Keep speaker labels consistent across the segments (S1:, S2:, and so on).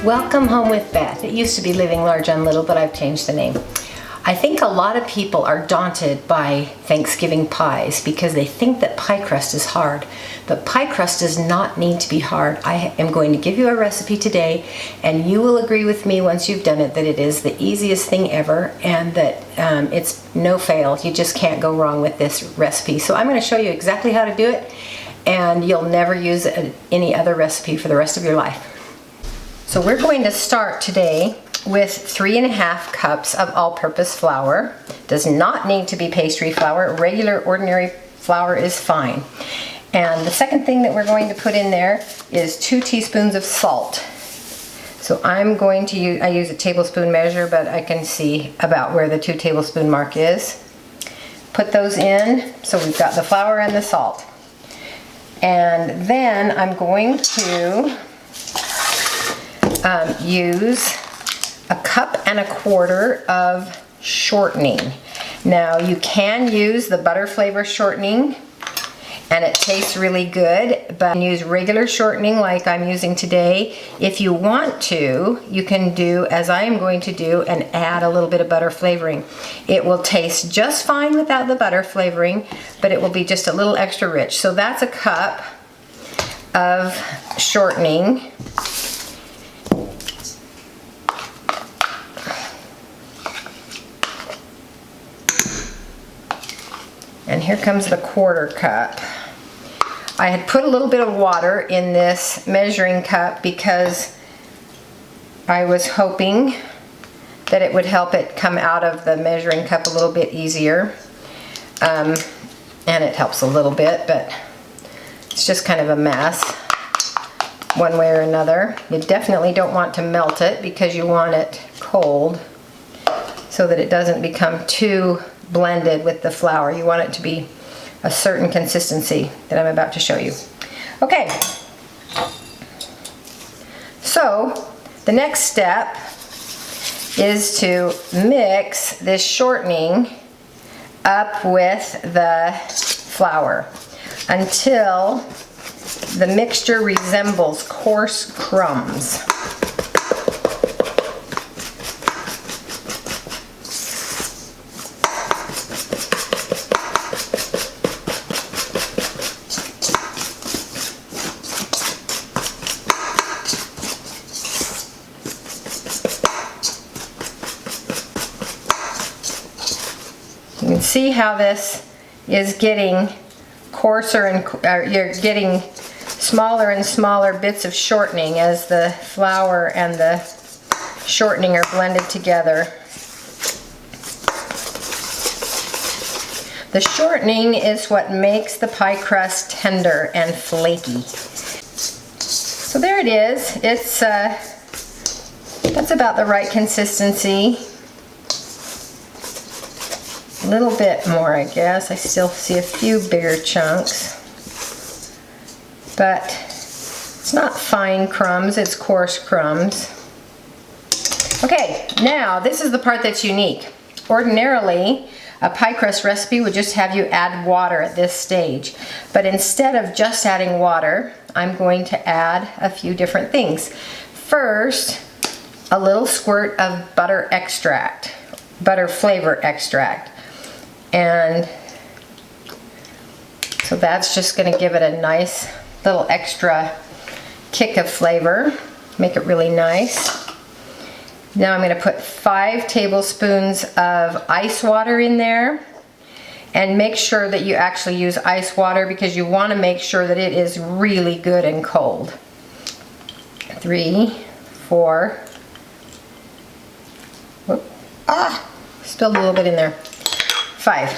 S1: Welcome Home with Beth. It used to be Living Large on Little, but I've changed the name. I think a lot of people are daunted by Thanksgiving pies because they think that pie crust is hard. But pie crust does not need to be hard. I am going to give you a recipe today, and you will agree with me once you've done it that it is the easiest thing ever, and that it's no fail. You just can't go wrong with this recipe. So I'm going to show you exactly how to do it, and you'll never use any other recipe for the rest of your life. So we're going to start today with 3½ cups of all-purpose flour. Does not need to be pastry flour. Regular, ordinary flour is fine. And the second thing that we're going to put in there is 2 teaspoons of salt. So I'm going to use, I use a tablespoon measure, but I can see about where the 2 tablespoon mark is. Put those in. So we've got the flour and the salt. And then I'm going to use 1.25 cups of shortening. Now you can use the butter flavor shortening and it tastes really good, but use regular shortening like I'm using today. If you want to, you can do as I am going to do and add a little bit of butter flavoring. It will taste just fine without the butter flavoring, but it will be just a little extra rich. So that's 1 cup of shortening. And here comes the 1/4 cup. I had put a little bit of water in this measuring cup because I was hoping that it would help it come out of the measuring cup a little bit easier. And it helps a little bit, but it's just kind of a mess one way or another. You definitely don't want to melt it because you want it cold so that it doesn't become too blended with the flour. You want it to be a certain consistency that I'm about to show you. Okay, so the next step is to mix this shortening up with the flour until the mixture resembles coarse crumbs. You can see how this is getting coarser and you're getting smaller and smaller bits of shortening as the flour and the shortening are blended together. The shortening is what makes the pie crust tender and flaky. So there it is. It's that's about the right consistency. A little bit more, I guess. I still see a few bigger chunks, but it's not fine crumbs, it's coarse crumbs. Okay, now this is the part that's unique. Ordinarily, a pie crust recipe would just have you add water at this stage, but instead of just adding water, I'm going to add a few different things. First, a little squirt of butter extract, butter flavor extract. And so that's just going to give it a nice little extra kick of flavor, make it really nice. Now I'm going to put 5 tablespoons of ice water in there, and make sure that you actually use ice water because you want to make sure that it is really good and cold. 3, 4, whoop, spilled a little bit in there. 5.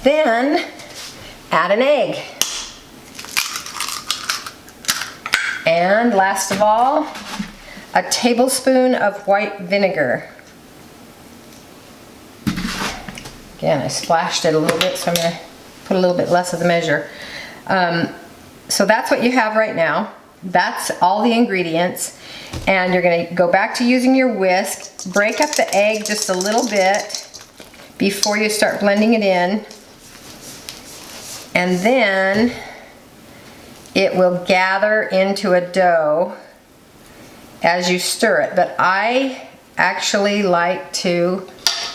S1: Then add an egg. And last of all, a tablespoon of white vinegar. Again, I splashed it a little bit, so I'm going to put a little bit less of the measure. So that's what you have right now. That's all the ingredients. And you're going to go back to using your whisk, break up the egg just a little bit before you start blending it in, and then it will gather into a dough as you stir it, but I actually like to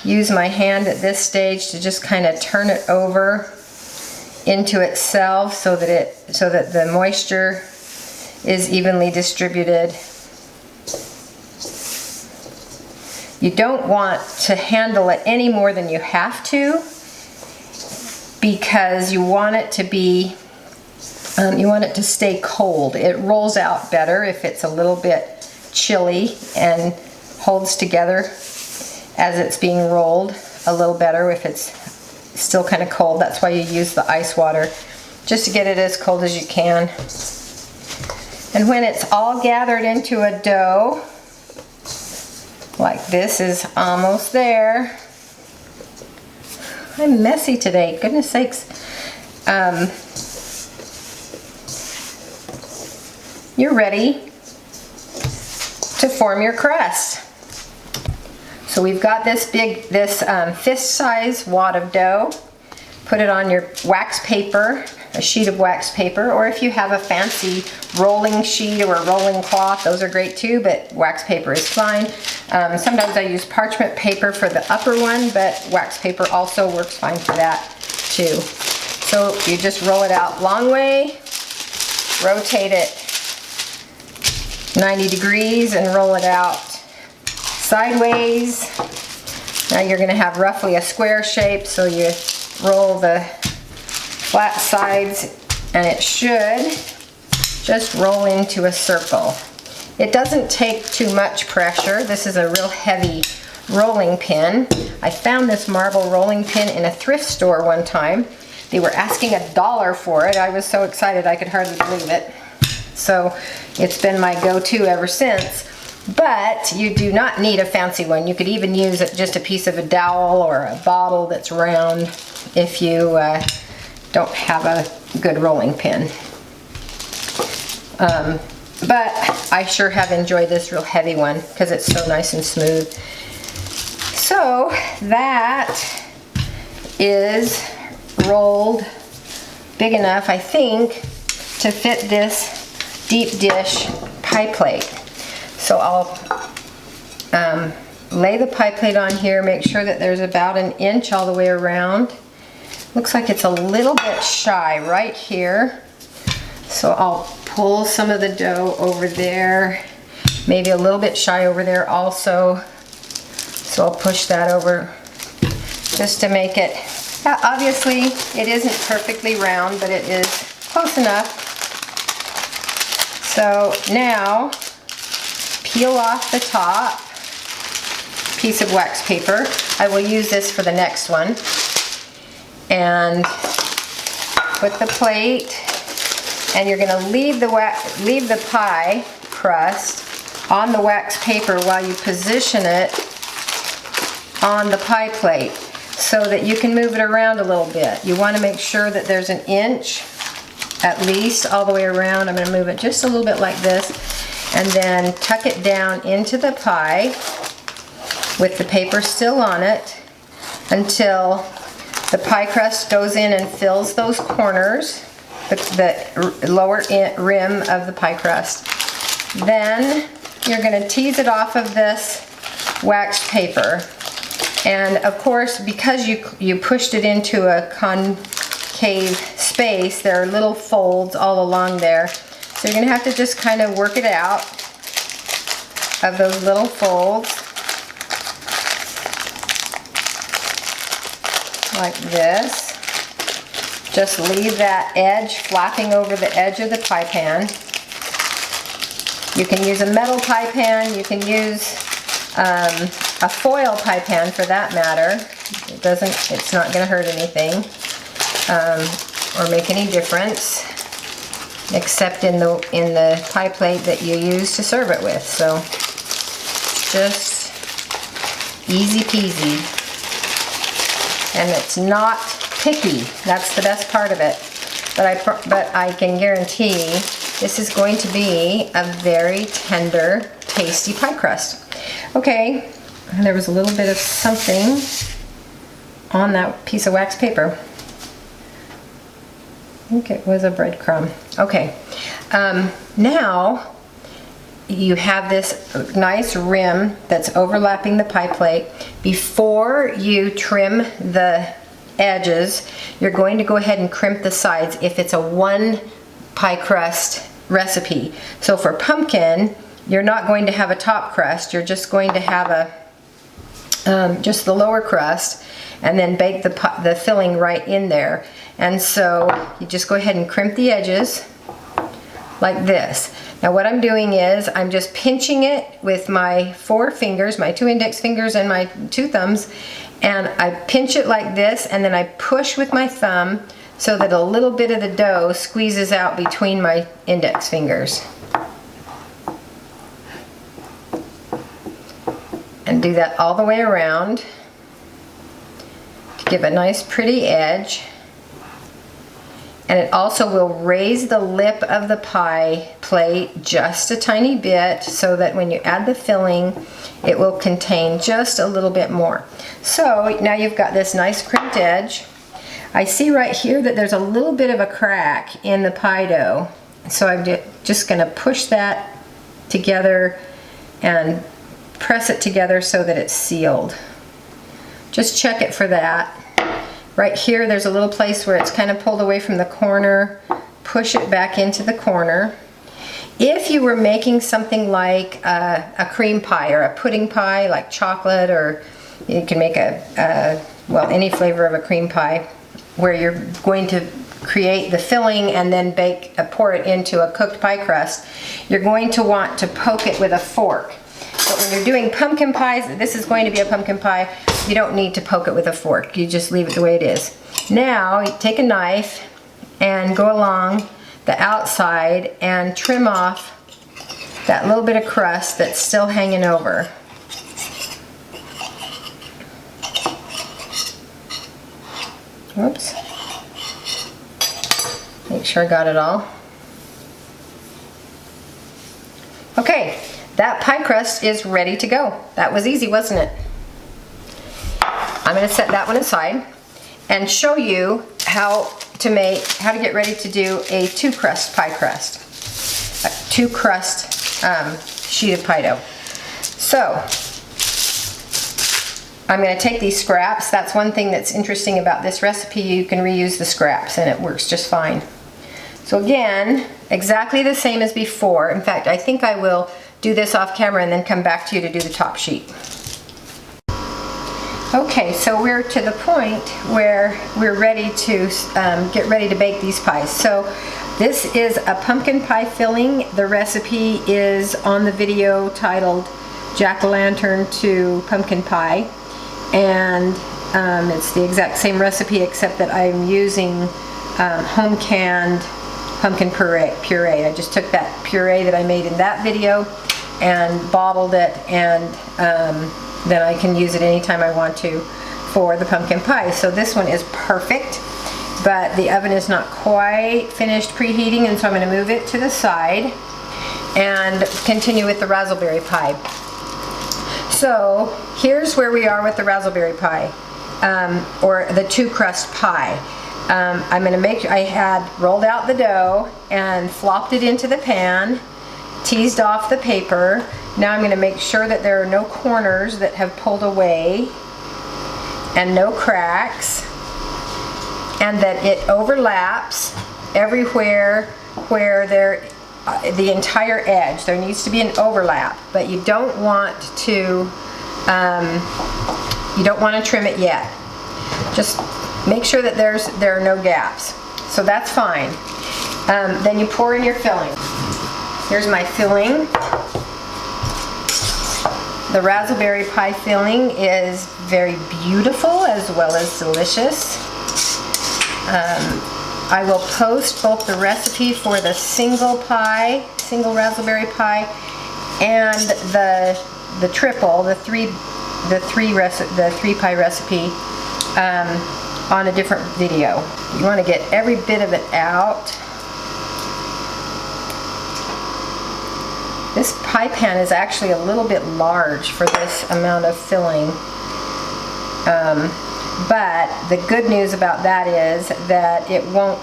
S1: use my hand at this stage to just kind of turn it over into itself so that the moisture is evenly distributed. You don't want to handle it any more than you have to, because you want it to be you want it to stay cold. It rolls out better if it's a little bit chilly and holds together as it's being rolled a little better if it's still kind of cold. That's why you use the ice water, just to get it as cold as you can. And when it's all gathered into a dough, like this is almost there. I'm messy today, goodness sakes. You're ready to form your crust. So we've got this fist-size wad of dough. Put it on your wax paper, a sheet of wax paper, or if you have a fancy rolling sheet or a rolling cloth, those are great too, but wax paper is fine. Sometimes I use parchment paper for the upper one, but wax paper also works fine for that too. So you just roll it out long way, rotate it 90 degrees and roll it out sideways. Now you're going to have roughly a square shape, so you roll the flat sides and it should just roll into a circle. It doesn't take too much pressure. This is a real heavy rolling pin. I found this marble rolling pin in a thrift store one time. They were asking $1 for it. I was so excited I could hardly believe it. So it's been my go-to ever since. But you do not need a fancy one. You could even use just a piece of a dowel or a bottle that's round if you don't have a good rolling pin. But I sure have enjoyed this real heavy one because it's so nice and smooth. So that is rolled big enough, I think, to fit this deep dish pie plate. So I'll lay the pie plate on here, make sure that there's about 1 inch all the way around. Looks like it's a little bit shy right here. So I'll pull some of the dough over there, maybe a little bit shy over there also. So I'll push that over just to make it, obviously it isn't perfectly round, but it is close enough. So now peel off the top piece of wax paper. I will use this for the next one. And put the plate, and you're going to leave the pie crust on the wax paper while you position it on the pie plate so that you can move it around a little bit. You want to make sure that there's 1 inch at least all the way around. I'm going to move it just a little bit like this, and then tuck it down into the pie with the paper still on it until the pie crust goes in and fills those corners, the lower rim of the pie crust. Then you're going to tease it off of this wax paper. And of course, because you pushed it into a concave space, there are little folds all along there. So you're going to have to just kind of work it out of those little folds. Like this. Just leave that edge flapping over the edge of the pie pan. You can use a metal pie pan, you can use a foil pie pan for that matter. It's not going to hurt anything or make any difference, except in the pie plate that you use to serve it with. So just easy peasy. And it's not picky. That's the best part of it. But I can guarantee this is going to be a very tender, tasty pie crust. Okay, and there was a little bit of something on that piece of wax paper. I think it was a breadcrumb. Okay, now you have this nice rim that's overlapping the pie plate. Before you trim the edges, you're going to go ahead and crimp the sides if it's a one pie crust recipe. So for pumpkin, you're not going to have a top crust, you're just going to have a just the lower crust, and then bake the filling right in there. And so you just go ahead and crimp the edges like this. Now what I'm doing is I'm just pinching it with my 4 fingers, my 2 index fingers and my 2 thumbs, and I pinch it like this, and then I push with my thumb so that a little bit of the dough squeezes out between my index fingers. And do that all the way around to give a nice pretty edge. And it also will raise the lip of the pie plate just a tiny bit so that when you add the filling, it will contain just a little bit more. So now you've got this nice crimped edge. I see right here that there's a little bit of a crack in the pie dough. So I'm just going to push that together and press it together so that it's sealed. Just check it for that. Right here there's a little place where it's kind of pulled away from the corner. Push it back into the corner. If you were making something like a cream pie or a pudding pie, like chocolate, or you can make well, any flavor of a cream pie, where you're going to create the filling and then pour it into a cooked pie crust, you're going to want to poke it with a fork. But when you're doing pumpkin pies, this is going to be a pumpkin pie, you don't need to poke it with a fork. You just leave it the way it is. Now, you take a knife and go along the outside and trim off that little bit of crust that's still hanging over. Whoops. Make sure I got it all. Okay, that pie crust is ready to go. That was easy, wasn't it? I'm going to set that one aside and show you how to get ready to do a 2-crust pie crust. A 2-crust sheet of pie dough. So, I'm going to take these scraps. That's one thing that's interesting about this recipe. You can reuse the scraps and it works just fine. So again, exactly the same as before. In fact, I think I will do this off camera and then come back to you to do the top sheet. Okay, so we're to the point where we're ready to get ready to bake these pies. So this is a pumpkin pie filling. The recipe is on the video titled Jack-o'-lantern to pumpkin pie. And it's the exact same recipe except that I'm using home canned pumpkin puree. I just took that puree that I made in that video and bottled it, and then I can use it anytime I want to for the pumpkin pie. So this one is perfect, but the oven is not quite finished preheating, and so I'm going to move it to the side and continue with the raspberry pie. So here's where we are with the raspberry pie, or the 2-crust pie. I'm going to make, I had rolled out the dough and flopped it into the pan, teased off the paper. Now I'm going to make sure that there are no corners that have pulled away and no cracks, and that it overlaps everywhere where the entire edge. There needs to be an overlap, but you don't want to trim it yet. Just make sure that there are no gaps. So that's fine. Then you pour in your filling. Here's my filling. The raspberry pie filling is very beautiful as well as delicious. I will post both the recipe for the single raspberry pie, and the triple, the three pie recipe on a different video. You want to get every bit of it out. This pie pan is actually a little bit large for this amount of filling. But the good news about that is that it won't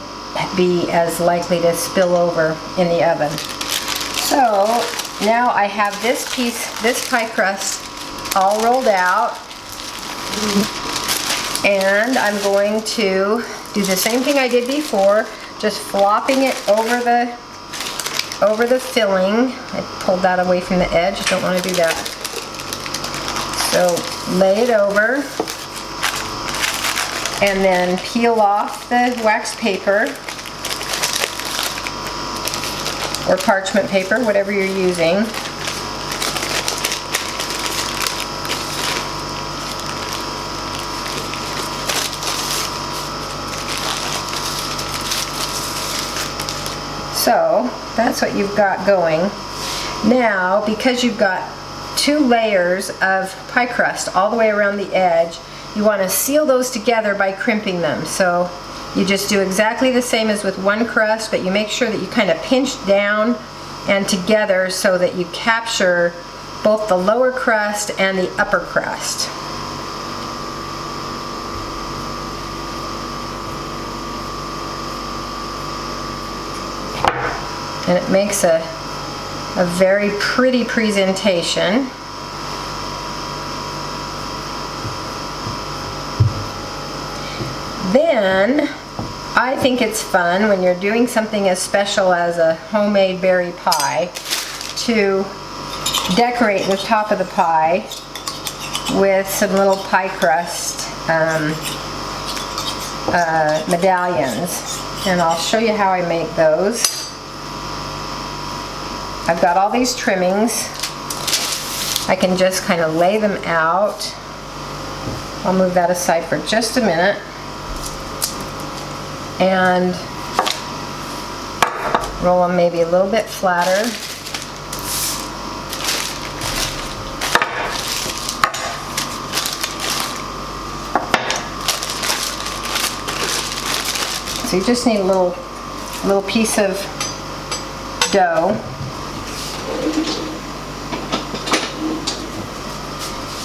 S1: be as likely to spill over in the oven. So now I have this pie crust all rolled out, and I'm going to do the same thing I did before, just flopping it over the filling. I pulled that away from the edge, don't want to do that. So lay it over, and then peel off the wax paper or parchment paper, whatever you're using. So that's what you've got going. Now, because you've got 2 layers of pie crust all the way around the edge, you want to seal those together by crimping them. So you just do exactly the same as with one crust, but you make sure that you kind of pinch down and together so that you capture both the lower crust and the upper crust. And it makes a very pretty presentation. Then I think it's fun when you're doing something as special as a homemade berry pie to decorate the top of the pie with some little pie crust medallions. And I'll show you how I make those. I've got all these trimmings. I can just kind of lay them out. I'll move that aside for just a minute. And roll them maybe a little bit flatter. So you just need a little piece of dough.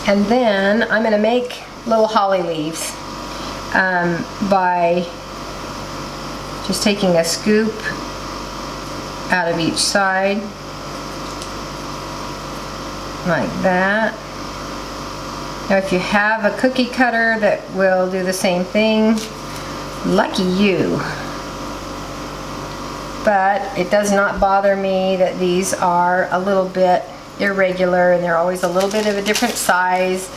S1: And then I'm going to make little holly leaves by just taking a scoop out of each side, like that. Now if you have a cookie cutter that will do the same thing, lucky you. But it does not bother me that these are a little bit irregular and they're always a little bit of a different size,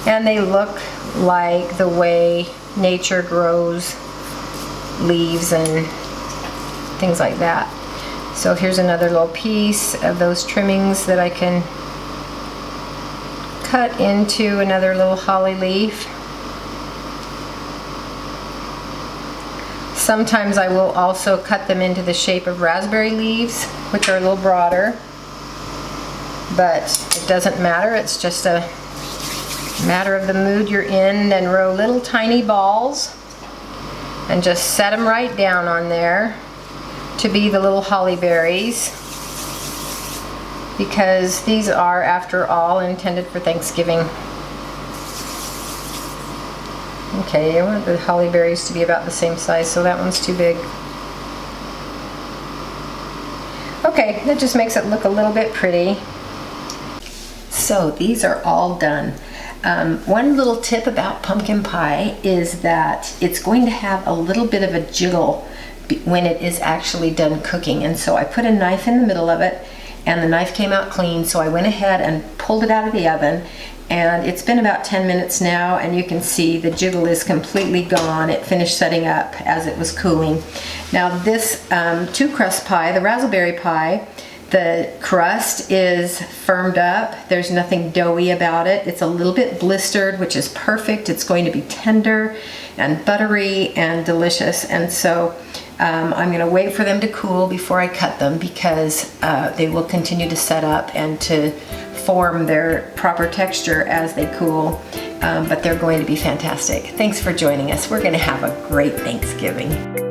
S1: and they look like the way nature grows leaves and things like that. So here's another little piece of those trimmings that I can cut into another little holly leaf. Sometimes I will also cut them into the shape of raspberry leaves, which are a little broader, but it doesn't matter. It's just a matter of the mood you're in. And roll little tiny balls and just set them right down on there to be the little holly berries, because these are, after all, intended for Thanksgiving. Okay, I want the holly berries to be about the same size, so that one's too big. Okay, that just makes it look a little bit pretty. So these are all done. One little tip about pumpkin pie is that it's going to have a little bit of a jiggle when it is actually done cooking, and so I put a knife in the middle of it, and the knife came out clean, so I went ahead and pulled it out of the oven, and it's been about 10 minutes now, and you can see the jiggle is completely gone. It finished setting up as it was cooling. Now this 2-crust pie, the raspberry pie, the crust is firmed up. There's nothing doughy about it. It's a little bit blistered, which is perfect. It's going to be tender and buttery and delicious. And so I'm going to wait for them to cool before I cut them, because they will continue to set up and to form their proper texture as they cool. But they're going to be fantastic. Thanks for joining us. We're going to have a great Thanksgiving.